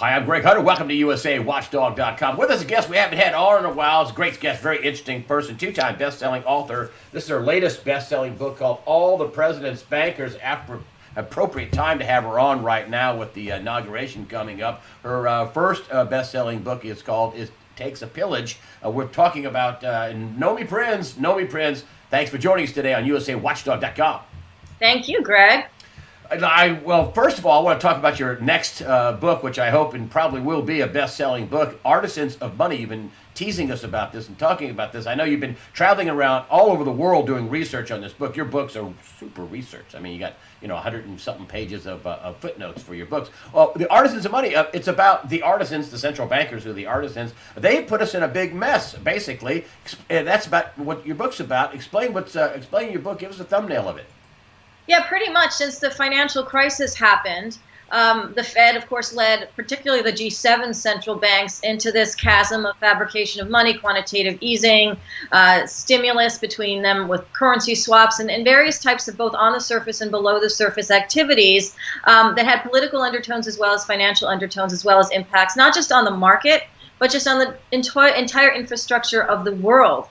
Hi, I'm Greg Hunter. Welcome to USAWatchdog.com. With us a guest we haven't had on in a while. It's a great guest, very interesting person, two-time best-selling author. This is her latest best-selling book called All the President's Bankers. After appropriate time to have her on right now with the inauguration coming up. Her first best-selling book is called It Takes a Pillage. We're talking about Nomi Prins. Nomi Prins, thanks for joining us today on USAWatchdog.com. Thank you, Greg. Well, first of all, I want to talk about your next book, which I hope and probably will be a best-selling book, Artisans of Money. You've been teasing us about this and talking about this. I know you've been traveling around all over the world doing research on this book. Your books are super research. I mean, you got 100 and something pages of footnotes for your books. Well, the Artisans of Money, it's about the artisans, the central bankers who are the artisans. They put us in a big mess, basically. And that's about what your book's about. Explain your book. Give us a thumbnail of it. Yeah, pretty much since the financial crisis happened, the Fed, of course, led particularly the G7 central banks into this chasm of fabrication of money, quantitative easing, stimulus between them with currency swaps, and various types of both on the surface and below the surface activities that had political undertones as well as financial undertones as well as impacts, not just on the market, but just on the entire infrastructure of the world.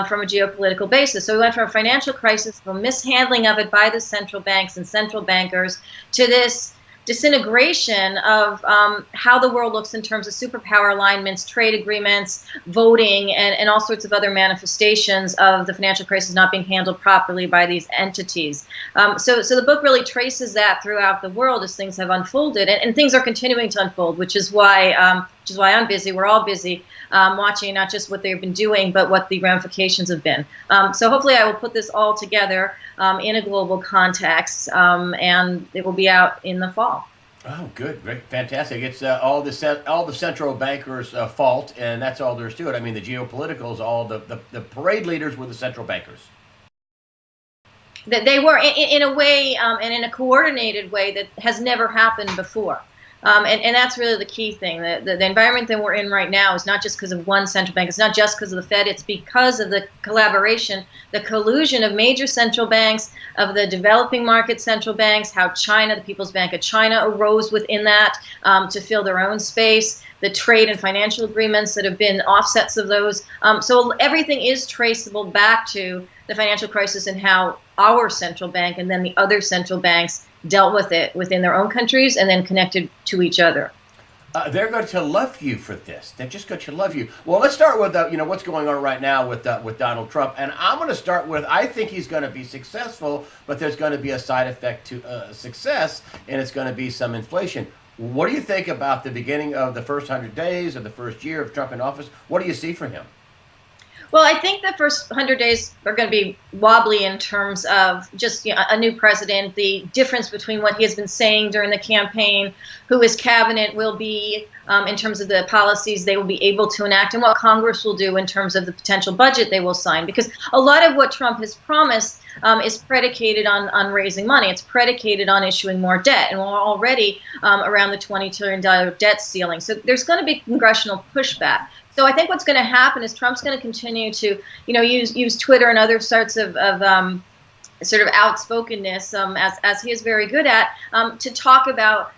From a geopolitical basis. So we went from a financial crisis, from mishandling of it by the central banks and central bankers, to this disintegration of how the world looks in terms of superpower alignments, trade agreements, voting, and all sorts of other manifestations of the financial crisis not being handled properly by these entities. So the book really traces that throughout the world as things have unfolded, and things are continuing to unfold, which is why I'm busy. We're all busy watching not just what they've been doing, but what the ramifications have been. So hopefully I will put this all together in a global context, and it will be out in the fall. Oh, good, great, fantastic! It's all the central bankers' fault, and that's all there is to it. I mean, the geopoliticals, all the parade leaders were the central bankers. That they were in a way, and in a coordinated way that has never happened before. And that's really the key thing. The environment that we're in right now is not just because of one central bank. It's not just because of the Fed. It's because of the collaboration, the collusion of major central banks, of the developing market central banks, how China, the People's Bank of China, arose within that to fill their own space, the trade and financial agreements that have been offsets of those. So everything is traceable back to the financial crisis and how our central bank and then the other central banks dealt with it within their own countries and then connected to each other. They're going to love you for this. They're just going to love you. Well, let's start with what's going on right now with Donald Trump, and I'm going to start with I think he's going to be successful, but there's going to be a side effect to success, and it's going to be some inflation. What do you think about the beginning of the first 100 days of the first year of Trump in office? What do you see for him? Well, I think the first 100 days are going to be wobbly in terms of just a new president, the difference between what he has been saying during the campaign, who his cabinet will be in terms of the policies they will be able to enact, and what Congress will do in terms of the potential budget they will sign. Because a lot of what Trump has promised is predicated on raising money. It's predicated on issuing more debt, and we're already around the $20 trillion debt ceiling. So there's going to be congressional pushback. So I think what's going to happen is Trump's going to continue to, use Twitter and other sorts of sort of outspokenness, as he is very good at, to talk about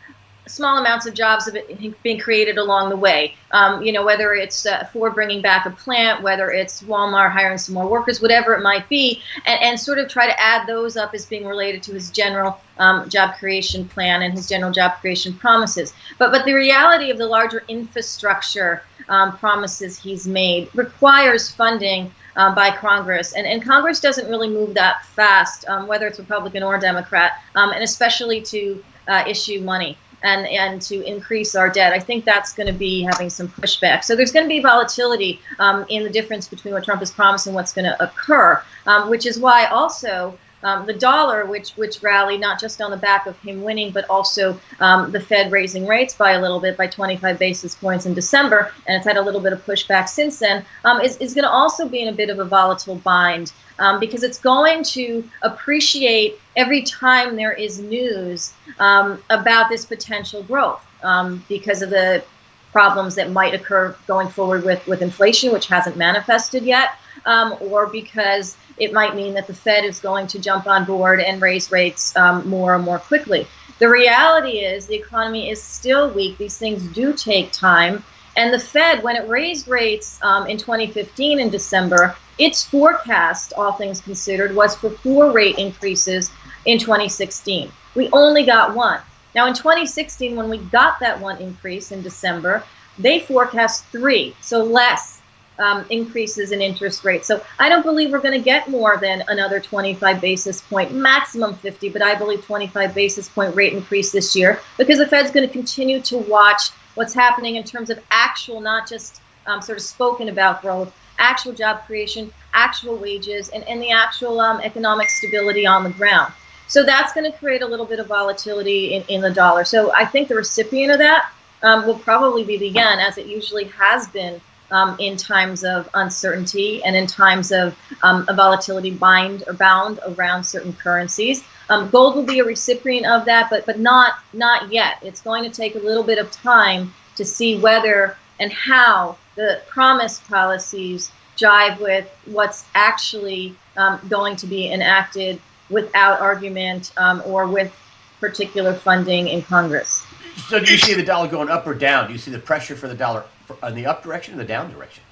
small amounts of jobs have been created along the way. Whether it's Ford bringing back a plant, whether it's Walmart hiring some more workers, whatever it might be, and sort of try to add those up as being related to his general job creation plan and his general job creation promises. But the reality of the larger infrastructure promises he's made requires funding by Congress, and Congress doesn't really move that fast, whether it's Republican or Democrat, and especially to issue money and to increase our debt. I think that's going to be having some pushback. So there's going to be volatility in the difference between what Trump has promised and what's going to occur, which is why also the dollar, which rallied not just on the back of him winning, but also the Fed raising rates by a little bit, by 25 basis points in December, and it's had a little bit of pushback since then, is going to also be in a bit of a volatile bind because it's going to appreciate every time there is news about this potential growth because of the problems that might occur going forward with inflation, which hasn't manifested yet, or because it might mean that the Fed is going to jump on board and raise rates more and more quickly. The reality is the economy is still weak. These things do take time. And the Fed, when it raised rates in 2015 in December, its forecast, all things considered, was for 4 rate increases in 2016. We only got 1. Now, in 2016, when we got that 1 increase in December, they forecast 3, so less increases in interest rates. So I don't believe we're going to get more than another 25 basis point, maximum 50, but I believe 25 basis point rate increase this year, because the Fed's going to continue to watch what's happening in terms of actual, not just sort of spoken about growth, actual job creation, actual wages, and the actual economic stability on the ground. So that's going to create a little bit of volatility in the dollar. So I think the recipient of that will probably be the yen, as it usually has been in times of uncertainty and in times of a volatility bound around certain currencies. Gold will be a recipient of that, but not yet. It's going to take a little bit of time to see whether and how the promised policies jive with what's actually going to be enacted without argument or with particular funding in Congress. So do you see the dollar going up or down? Do you see the pressure for the dollar in the up direction or the down direction?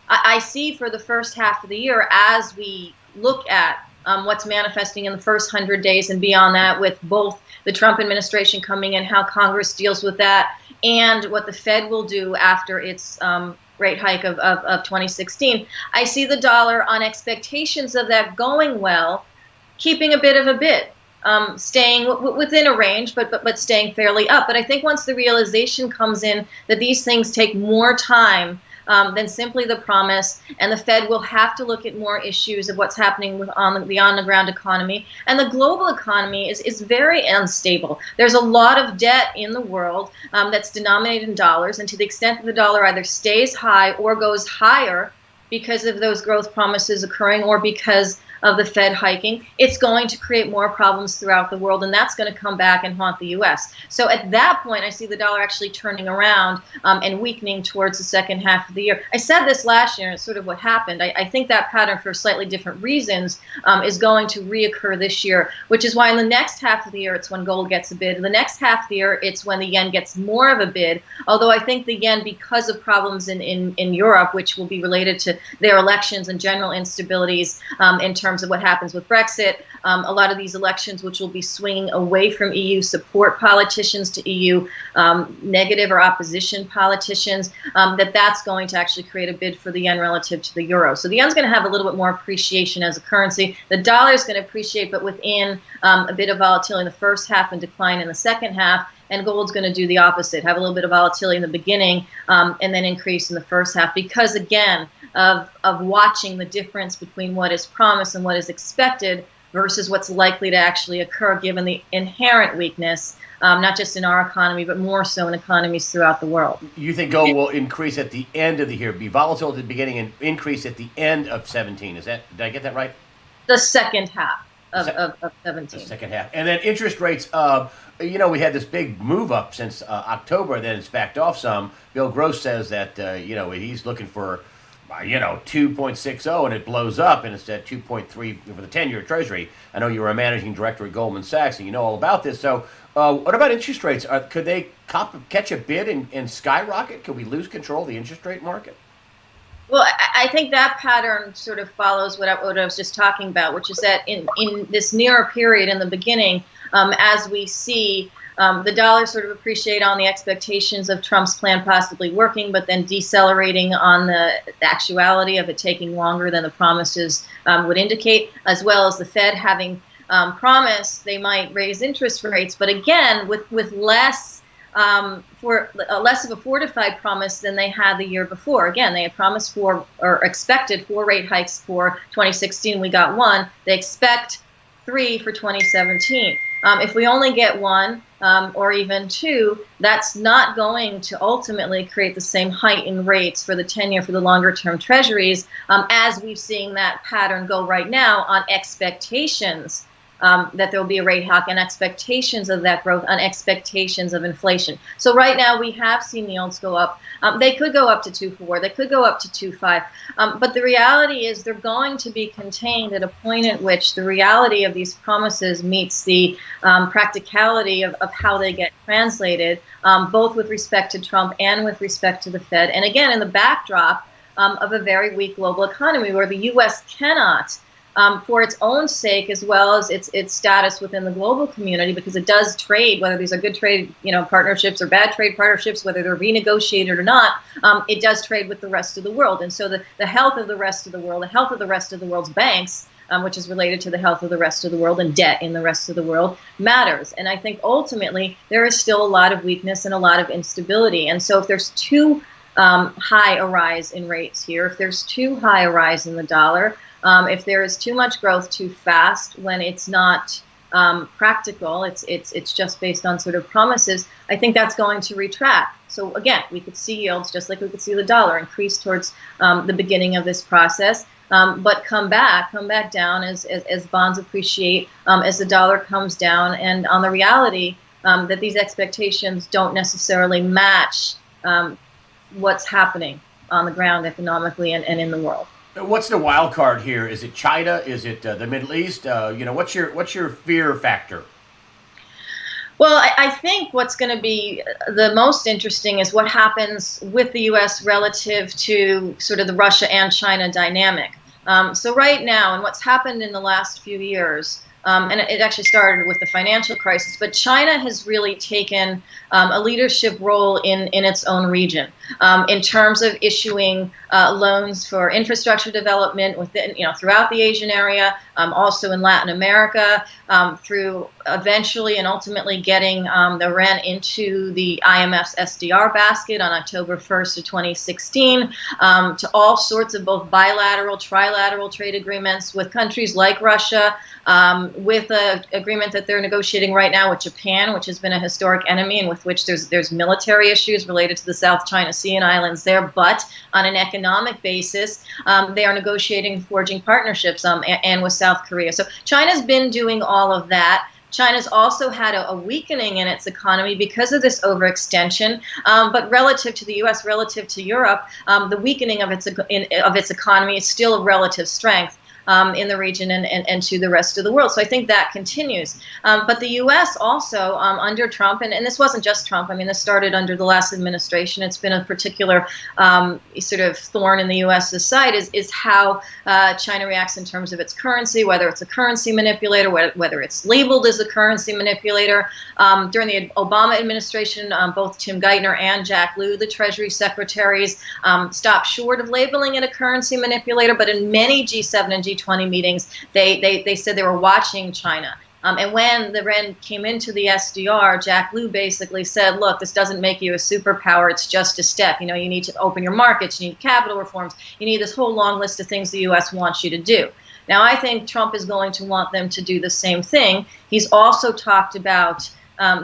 I see for the first half of the year, as we look at what's manifesting in the first 100 days and beyond that, with both the Trump administration coming in, how Congress deals with that, and what the Fed will do after its rate hike of 2016. I see the dollar, on expectations of that going well, keeping a bit of a bid. Staying within a range, but staying fairly up. But I think once the realization comes in that these things take more time than simply the promise, and the Fed will have to look at more issues of what's happening on the on-the-ground economy. And the global economy is very unstable. There's a lot of debt in the world that's denominated in dollars, and to the extent that the dollar either stays high or goes higher because of those growth promises occurring or because of the Fed hiking, it's going to create more problems throughout the world, and that's going to come back and haunt the U.S. So at that point, I see the dollar actually turning around and weakening towards the second half of the year. I said this last year, and it's sort of what happened. I think that pattern, for slightly different reasons, is going to reoccur this year, which is why in the next half of the year, it's when gold gets a bid. In the next half of the year, it's when the yen gets more of a bid, although I think the yen, because of problems in Europe, which will be related to their elections and general instabilities in terms of what happens with Brexit, a lot of these elections which will be swinging away from EU support politicians to EU negative or opposition politicians, that's going to actually create a bid for the yen relative to the euro. So the yen's going to have a little bit more appreciation as a currency. The dollar is going to appreciate, but within a bit of volatility in the first half and decline in the second half. And gold's going to do the opposite, have a little bit of volatility in the beginning and then increase in the first half because, again, of watching the difference between what is promised and what is expected versus what's likely to actually occur given the inherent weakness, not just in our economy, but more so in economies throughout the world. You think gold will increase at the end of the year, be volatile at the beginning and increase at the end of 17? Did I get that right? The second half of 17. The second half. And then interest rates, we had this big move up since October, then it's backed off some. Bill Gross says that, he's looking for 2.60, and it blows up, and it's at 2.3 for the 10-year Treasury. I know you were a managing director at Goldman Sachs, and you know all about this. So what about interest rates? Could they catch a bid and skyrocket? Could we lose control of the interest rate market? Well, I think that pattern sort of follows what I was just talking about, which is that in this nearer period in the beginning, as we see the dollar sort of appreciate on the expectations of Trump's plan possibly working, but then decelerating on the actuality of it taking longer than the promises would indicate, as well as the Fed having promised they might raise interest rates, but again with less less of a fortified promise than they had the year before. Again, they had promised expected 4 rate hikes for 2016. We got 1. They expect 3 for 2017. If we only get 1 or even 2, that's not going to ultimately create the same height in rates for the 10-year, for the longer-term treasuries, as we've seen that pattern go right now on expectations that there will be a rate hike and expectations of that growth and expectations of inflation. So right now we have seen yields go up. They could go up to 2.4, they could go up to 2.5, but the reality is they're going to be contained at a point at which the reality of these promises meets the practicality of how they get translated, both with respect to Trump and with respect to the Fed. And again, in the backdrop of a very weak global economy where the U.S. cannot, for its own sake, as well as its status within the global community, because it does trade, whether these are good trade partnerships or bad trade partnerships, whether they're renegotiated or not, it does trade with the rest of the world. And so the health of the rest of the world, the health of the rest of the world's banks, which is related to the health of the rest of the world and debt in the rest of the world, matters. And I think ultimately there is still a lot of weakness and a lot of instability. And so if there's too high a rise in rates here, if there's too high a rise in the dollar, if there is too much growth too fast when it's not practical, it's just based on sort of promises, I think that's going to retract. So again, we could see yields, just like we could see the dollar, increase towards the beginning of this process, but come back down as bonds appreciate, as the dollar comes down, and on the reality that these expectations don't necessarily match what's happening on the ground economically and in the world. What's the wild card here? Is it China? Is it the Middle East? What's your fear factor? Well, I think what's going to be the most interesting is what happens with the U.S. relative to sort of the Russia and China dynamic. So right now, and what's happened in the last few years, and it actually started with the financial crisis, but China has really taken a leadership role in its own region in terms of issuing loans for infrastructure development within, throughout the Asian area, also in Latin America, through eventually and ultimately getting the REN into the IMF's SDR basket on October 1st of 2016, to all sorts of both bilateral, trilateral trade agreements with countries like Russia, with an agreement that they're negotiating right now with Japan, which has been a historic enemy and with which there's military issues related to the South China Sea and islands there. But on an economic basis, they are negotiating and forging partnerships and with South Korea. So China's been doing all of that. China's also had a weakening in its economy because of this overextension, but relative to the U.S., relative to Europe, the weakening of its economy is still a relative strength in the region and to the rest of the world. So I think that continues. But the U.S. also, under Trump, and this wasn't just Trump, I mean, this started under the last administration. It's been a particular sort of thorn in the U.S.'s side is how China reacts in terms of its currency, whether it's a currency manipulator, whether it's labeled as a currency manipulator. During the Obama administration, both Tim Geithner and Jack Lew, the Treasury secretaries, stopped short of labeling it a currency manipulator, but in many G7 and G20 meetings, they said they were watching China. And when the REN came into the SDR, Jack Lew basically said, look, this doesn't make you a superpower, it's just a step. You need to open your markets, you need capital reforms, you need this whole long list of things the U.S. wants you to do. Now, I think Trump is going to want them to do the same thing. He's also talked about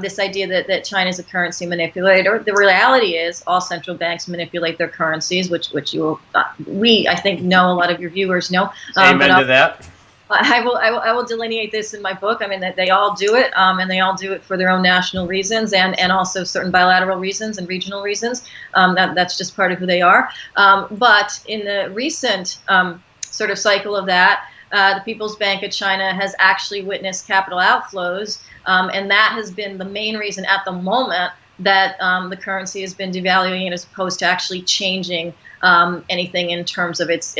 this idea that China is a currency manipulator. The reality is all central banks manipulate their currencies, which I think know, a lot of your viewers know. Amen to that. I will delineate this in my book. I mean, that they all do it, and they all do it for their own national reasons and also certain bilateral reasons and regional reasons. That's just part of who they are. But in the recent sort of cycle of that, the People's Bank of China has actually witnessed capital outflows, and that has been the main reason at the moment that the currency has been devaluing as opposed to actually changing anything in terms of its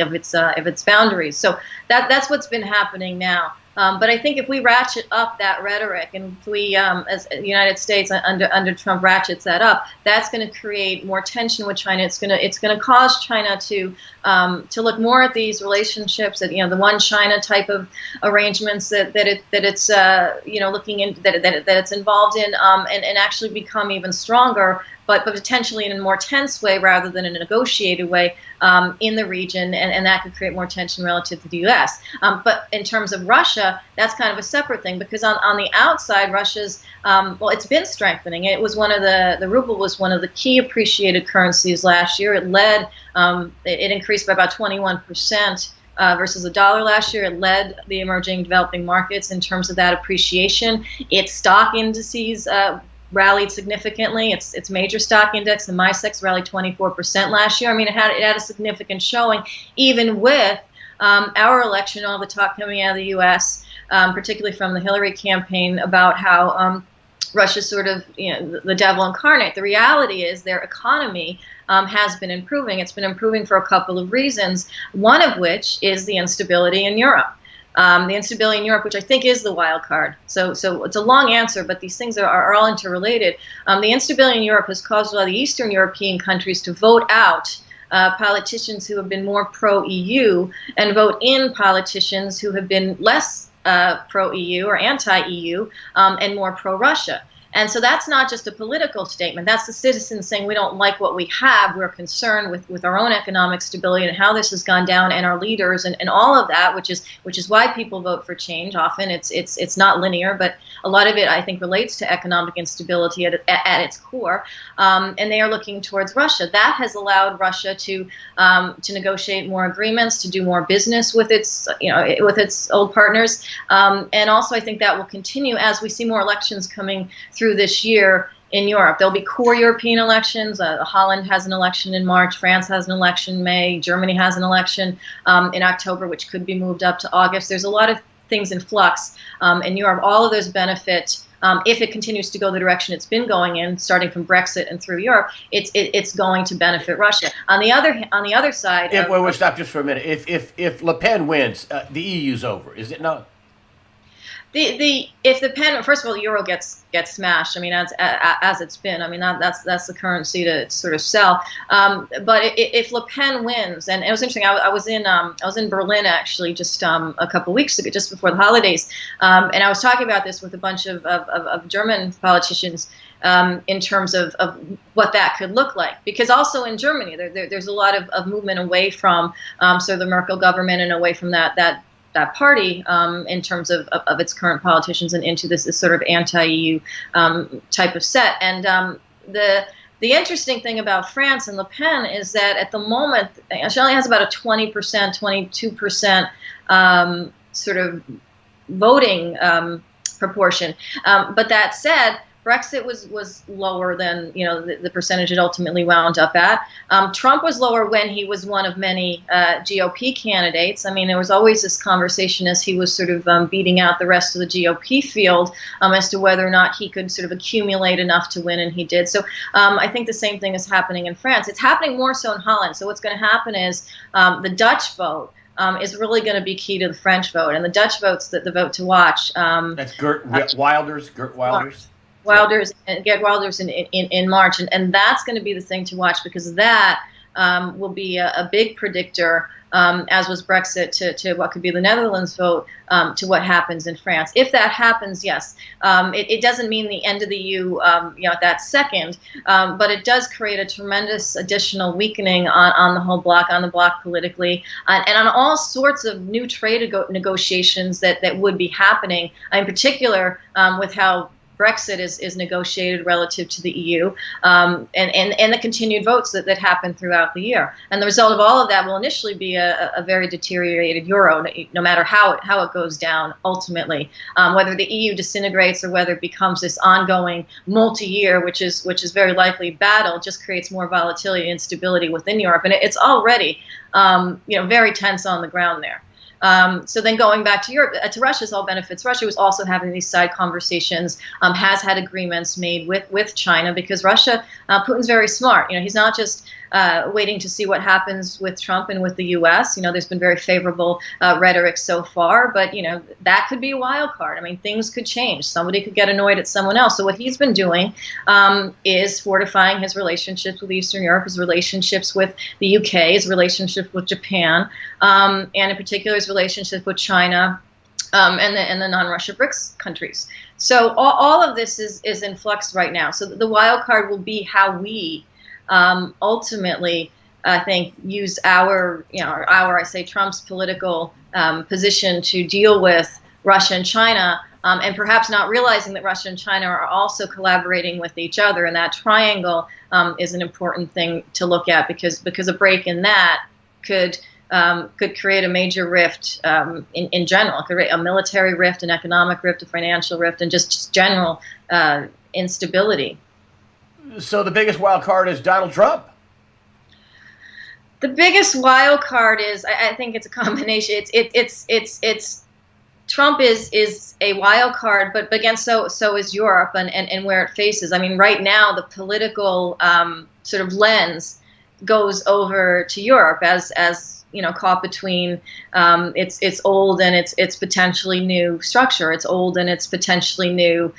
boundaries. So that's what's been happening now. But I think if we ratchet up that rhetoric, and if we, as the United States under Trump, ratchets that up, that's going to create more tension with China. It's going to cause China to look more at these relationships, at the one China type of arrangements that it's looking in that it's involved in, and actually become even stronger. But potentially in a more tense way rather than in a negotiated way in the region, and that could create more tension relative to the U.S. But in terms of Russia, that's kind of a separate thing, because on the outside, Russia's, it's been strengthening. It was one of the ruble was one of the key appreciated currencies last year. It led, it increased by about 21% versus the dollar last year. It led the emerging developing markets in terms of that appreciation. Its stock indices rallied significantly. Its major stock index, the MySex, rallied 24% last year. I mean, it had a significant showing, even with our election, all the talk coming out of the U.S., particularly from the Hillary campaign, about how Russia's sort of, the devil incarnate. The reality is their economy has been improving. It's been improving for a couple of reasons, one of which is the instability in Europe. The instability in Europe, which I think is the wild card. So it's a long answer, but these things are all interrelated. The instability in Europe has caused a lot of the Eastern European countries to vote out politicians who have been more pro-EU and vote in politicians who have been less pro-EU or anti-EU and more pro-Russia. And so that's not just a political statement. That's the citizens saying we don't like what we have. We're concerned with our own economic stability and how this has gone down, and our leaders and all of that, which is why people vote for change. Often it's not linear, but a lot of it, I think, relates to economic instability at its core. And they are looking towards Russia. That has allowed Russia to negotiate more agreements, to do more business with its old partners. And also, I think that will continue as we see more elections coming through this year in Europe. There'll be core European elections. Holland has an election in March. France has an election in May. Germany has an election in October, which could be moved up to August. There's a lot of things in flux in Europe. All of those benefit, if it continues to go the direction it's been going in, starting from Brexit and through Europe, it's going to benefit Russia. On the other side, we'll stop just for a minute. If Le Pen wins, the EU's over, is it not? If the pen, first of all, the euro gets smashed. I mean, as it's been. I mean, that's the currency to sort of sell. But if Le Pen wins, and it was interesting. I was in Berlin actually just a couple of weeks ago, just before the holidays, and I was talking about this with a bunch of German politicians in terms of what that could look like. Because also in Germany, there's a lot of movement away from sort of the Merkel government and away from that party in terms of its current politicians and into this sort of anti-EU type of set. And the interesting thing about France and Le Pen is that at the moment, she only has about a 20%, 22% sort of voting proportion. But that said, Brexit was lower than the percentage it ultimately wound up at. Trump was lower when he was one of many GOP candidates. I mean, there was always this conversation as he was sort of beating out the rest of the GOP field as to whether or not he could sort of accumulate enough to win, and he did. So I think the same thing is happening in France. It's happening more so in Holland. So what's going to happen is the Dutch vote is really going to be key to the French vote, and the Dutch vote's the vote to watch. That's Geert Wilders. Geert Wilders in March, and that's going to be the thing to watch, because that will be a big predictor, as was Brexit, to what could be the Netherlands vote, to what happens in France. If that happens, yes, it doesn't mean the end of the EU, at that second, but it does create a tremendous additional weakening on the whole bloc, on the bloc politically, and on all sorts of new trade negotiations that would be happening, in particular with how Brexit is negotiated relative to the EU, and the continued votes that happen throughout the year. And the result of all of that will initially be a very deteriorated euro, no matter how it goes down ultimately. Whether the EU disintegrates or whether it becomes this ongoing multi-year, which is very likely battle, just creates more volatility and instability within Europe. And it's already very tense on the ground there. So then going back to Europe, to Russia's all benefits. Russia was also having these side conversations, has had agreements made with China, because Russia, Putin's very smart. He's not just waiting to see what happens with Trump and with the U.S. There's been very favorable rhetoric so far, but that could be a wild card. I mean, things could change. Somebody could get annoyed at someone else. So what he's been doing is fortifying his relationships with Eastern Europe, his relationships with the U.K., his relationships with Japan, and in particular his relationship with China, and the non-Russia BRICS countries. So all of this is in flux right now. So the wild card will be how we ultimately, I think, use Trump's political position to deal with Russia and China, and perhaps not realizing that Russia and China are also collaborating with each other, and that triangle is an important thing to look at, because a break in that could could create a major rift in general. It could create a military rift, an economic rift, a financial rift, and just general instability. So the biggest wild card is Donald Trump. The biggest wild card is, I think it's a combination. It's Trump is a wild card, but again, so is Europe and where it faces. I mean, right now the political sort of lens goes over to Europe as caught between its old and its potentially new structure, its old and its potentially new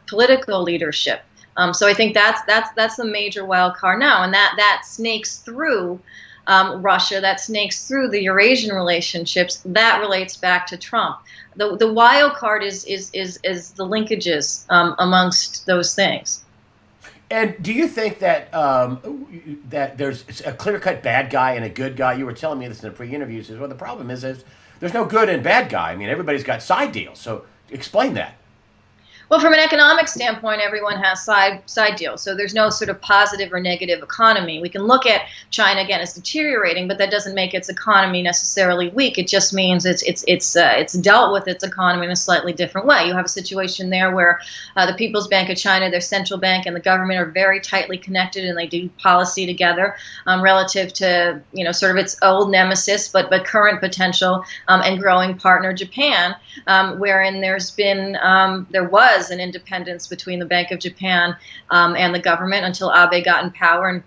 political leadership. So I think that's the major wild card now, and that snakes through Russia, that snakes through the Eurasian relationships. That relates back to Trump. The wild card is the linkages amongst those things. And do you think that that there's a clear-cut bad guy and a good guy? You were telling me this in the pre-interview. Says, well, the problem is there's no good and bad guy. I mean, everybody's got side deals. So explain that. Well, from an economic standpoint, everyone has side deals. So there's no sort of positive or negative economy. We can look at China again as deteriorating, but that doesn't make its economy necessarily weak. It just means it's dealt with its economy in a slightly different way. You have a situation there where the People's Bank of China, their central bank, and the government are very tightly connected, and they do policy together relative to sort of its old nemesis, but current potential and growing partner Japan, wherein there was an independence between the Bank of Japan and the government until Abe got in power and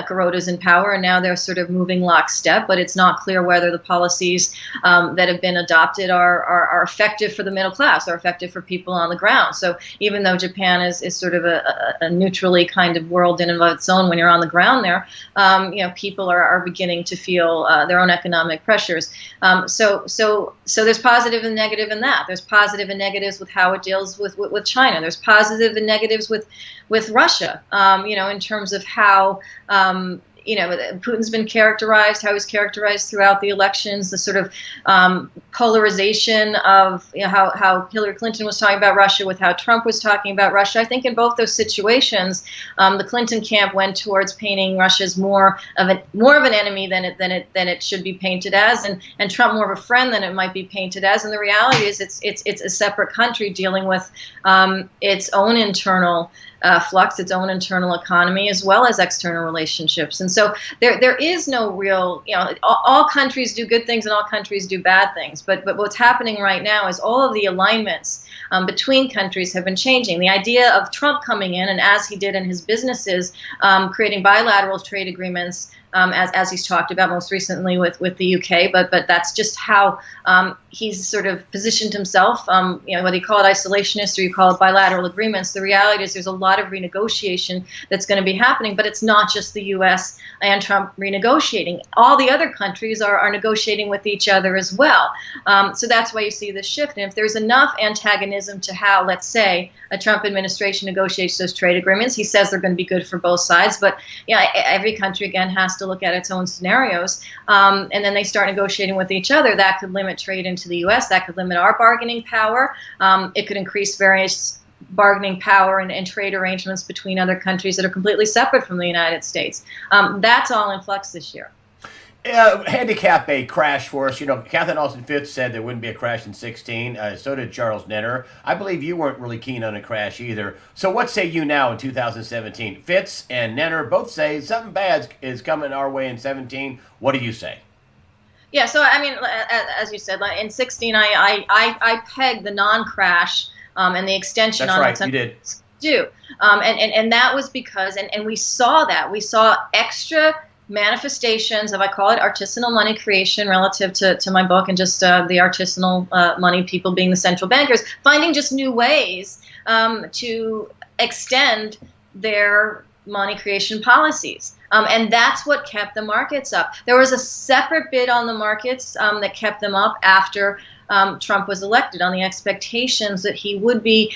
Kuroda's in power, and now they're sort of moving lockstep, but it's not clear whether the policies that have been adopted are effective for the middle class, are effective for people on the ground. So even though Japan is sort of a neutrally kind of world in and of its own, when you're on the ground there, people are beginning to feel their own economic pressures. So there's positive and negative in that. There's positive and negatives with how it deals with China. There's positive and negatives with Russia, in terms of how Putin's been characterized, how he's characterized throughout the elections, the sort of polarization of how Hillary Clinton was talking about Russia with how Trump was talking about Russia. I think in both those situations, the Clinton camp went towards painting Russia as more of an enemy than it should be painted as, and Trump more of a friend than it might be painted as. And the reality is, it's a separate country dealing with its own internal flux, its own internal economy, as well as external relationships. And so there is no real, all countries do good things and all countries do bad things. But what's happening right now is all of the alignments between countries have been changing. The idea of Trump coming in, and as he did in his businesses, creating bilateral trade agreements, as he's talked about most recently with the UK, but that's just how he's sort of positioned himself. Whether you call it isolationist or you call it bilateral agreements, the reality is there's a lot of renegotiation that's going to be happening, but it's not just the U.S. and Trump renegotiating. All the other countries are negotiating with each other as well. So that's why you see this shift. And if there's enough antagonism to how, let's say, a Trump administration negotiates those trade agreements, he says they're going to be good for both sides, but every country, again, has to look at its own scenarios, and then they start negotiating with each other. That could limit trade into the U.S., that could limit our bargaining power, it could increase various bargaining power and trade arrangements between other countries that are completely separate from the United States. That's all in flux this year. Handicap a crash for us. Catherine Austin Fitts said there wouldn't be a crash in 16. So did Charles Nenner. I believe you weren't really keen on a crash either. So what say you now in 2017? Fitts and Nenner both say something bad is coming our way in 17. What do you say? Yeah, so I mean, as you said, in 16, I pegged the non-crash and the extension. That's on right, you did. And that was because, and we saw extra manifestations of, I call it artisanal money creation relative to my book, and just the artisanal money people being the central bankers, finding just new ways to extend their money creation policies. And that's what kept the markets up. There was a separate bid on the markets that kept them up after Trump was elected, on the expectations that he would be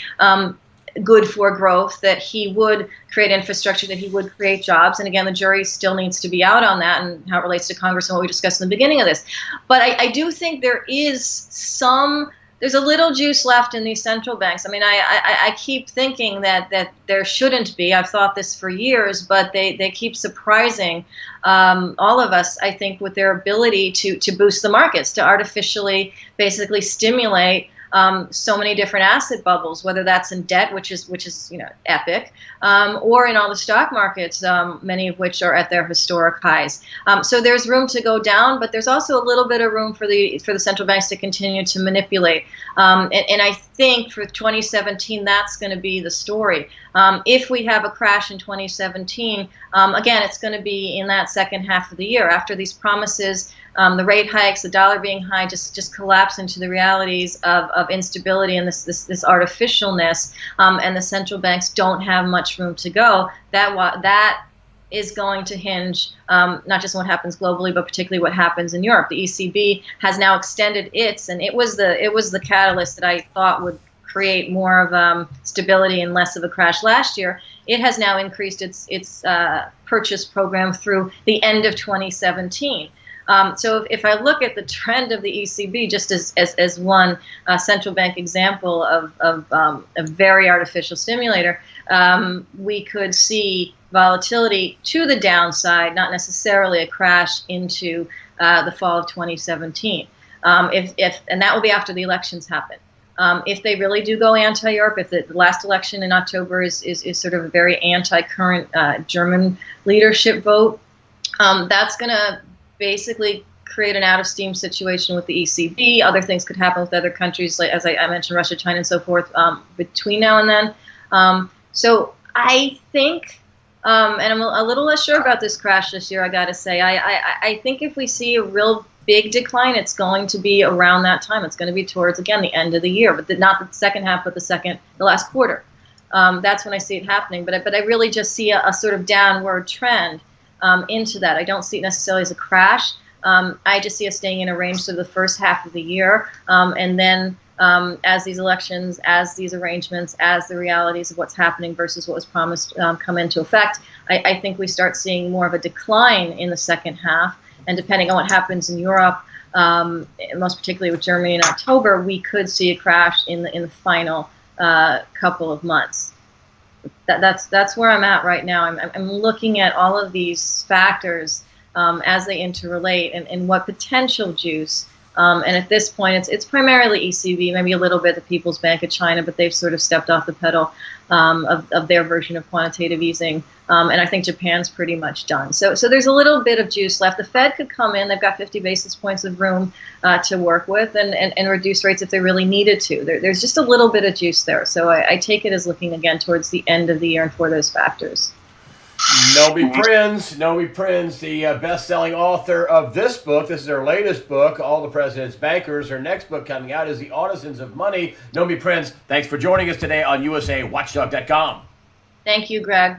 good for growth, that he would create infrastructure, that he would create jobs. And again, the jury still needs to be out on that and how it relates to Congress and what we discussed in the beginning of this. But I do think there is some there's a little juice left in these central banks. I mean, I keep thinking that there shouldn't be. I've thought this for years, but they keep surprising all of us, I think, with their ability to boost the markets, to artificially basically stimulate so many different asset bubbles, whether that's in debt, which is epic, or in all the stock markets, many of which are at their historic highs. So there's room to go down, but there's also a little bit of room for the central banks to continue to manipulate. And I think for 2017, that's going to be the story. If we have a crash in 2017, again, it's going to be in that second half of the year after these promises. The rate hikes, the dollar being high, just collapse into the realities of instability and this artificialness, and the central banks don't have much room to go. That is going to hinge not just on what happens globally, but particularly what happens in Europe. The ECB has now extended and it was the catalyst that I thought would create more of stability and less of a crash last year. It has now increased its purchase program through the end of 2017. So if I look at the trend of the ECB just as one central bank example of a very artificial stimulator, we could see volatility to the downside, not necessarily a crash into the fall of 2017. And that will be after the elections happen. If they really do go anti-Europe, if the last election in October is sort of a very anti-current German leadership vote, that's going to basically create an out-of-steam situation with the ECB. Other things could happen with other countries, like as I mentioned, Russia, China, and so forth, between now and then. So I think, and I'm a little less sure about this crash this year, I got to say. I think if we see a real big decline, it's going to be around that time. It's going to be towards, again, the end of the year, but not the second half, but the last quarter. That's when I see it happening. But I really just see a sort of downward trend into that. I don't see it necessarily as a crash. I just see us staying in a range through the first half of the year, and then as these elections, as these arrangements, as the realities of what's happening versus what was promised come into effect, I think we start seeing more of a decline in the second half. And depending on what happens in Europe, most particularly with Germany in October, we could see a crash in the final couple of months. That's where I'm at right now. I'm looking at all of these factors as they interrelate and what potential juice. And at this point, it's primarily ECB, maybe a little bit the People's Bank of China, but they've sort of stepped off the pedal of their version of quantitative easing. And I think Japan's pretty much done. So there's a little bit of juice left. The Fed could come in. They've got 50 basis points of room to work with and reduce rates if they really needed to. There's just a little bit of juice there. So I take it as looking again towards the end of the year and for those factors. Nomi Prins, the best-selling author of this book. This is her latest book, All the President's Bankers. Her next book coming out is The Artisans of Money. Nomi Prins, thanks for joining us today on USAWatchdog.com. Thank you, Greg.